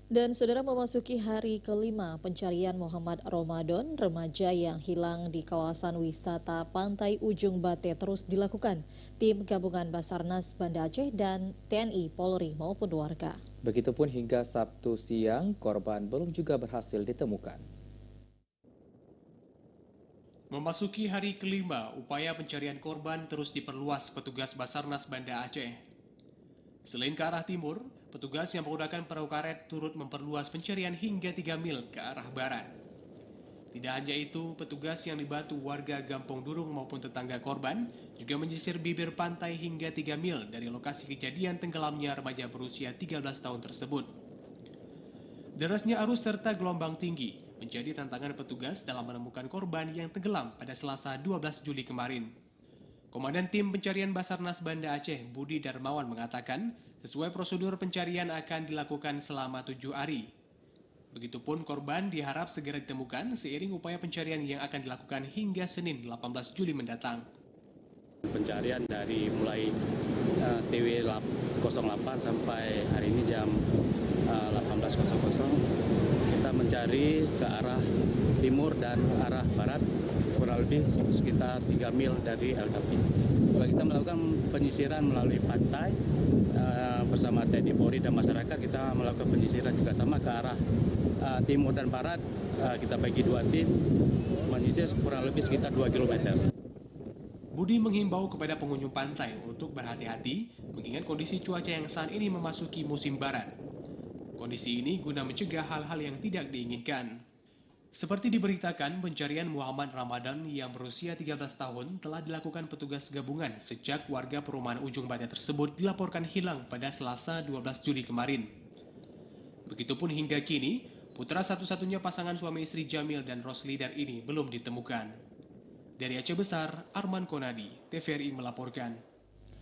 Dan saudara, memasuki hari kelima pencarian Muhammad Ramadan, remaja yang hilang di kawasan wisata Pantai Ujung Bate terus dilakukan tim gabungan Basarnas Banda Aceh dan TNI, Polri maupun warga. Begitupun hingga Sabtu siang, korban belum juga berhasil ditemukan. Memasuki hari kelima, upaya pencarian korban terus diperluas petugas Basarnas Banda Aceh. Selain ke arah timur, petugas yang menggunakan perahu karet turut memperluas pencarian hingga 3 mil ke arah barat. Tidak hanya itu, petugas yang dibantu warga Gampong Durung maupun tetangga korban juga menyisir bibir pantai hingga 3 mil dari lokasi kejadian tenggelamnya remaja berusia 13 tahun tersebut. Derasnya arus serta gelombang tinggi menjadi tantangan petugas dalam menemukan korban yang tenggelam pada Selasa 12 Juli kemarin. Komandan Tim Pencarian Basarnas Banda Aceh, Budi Darmawan mengatakan, sesuai prosedur pencarian akan dilakukan selama 7 hari. Begitupun korban diharap segera ditemukan seiring upaya pencarian yang akan dilakukan hingga Senin 18 Juli mendatang. Pencarian dari mulai TW 08 sampai hari ini jam 18.00 kita mencari ke arah timur dan arah barat kurang lebih sekitar 3 mil dari LKP. Kita melakukan penyisiran melalui pantai bersama TNI Polri dan masyarakat. Kita melakukan penyisiran juga sama ke arah timur dan barat. Kita bagi 2 tim menyisir kurang lebih sekitar 2 km. Budi menghimbau kepada pengunjung pantai untuk berhati-hati mengingat kondisi cuaca yang saat ini memasuki musim barat. Kondisi ini guna mencegah hal-hal yang tidak diinginkan. Seperti diberitakan, pencarian Muhammad Ramadan yang berusia 13 tahun telah dilakukan petugas gabungan sejak warga perumahan Ujung Bate tersebut dilaporkan hilang pada Selasa 12 Juli kemarin. Begitupun hingga kini, putra satu-satunya pasangan suami istri Jamil dan Roslidar ini belum ditemukan. Dari Aceh Besar, Arman Konadi, TVRI melaporkan.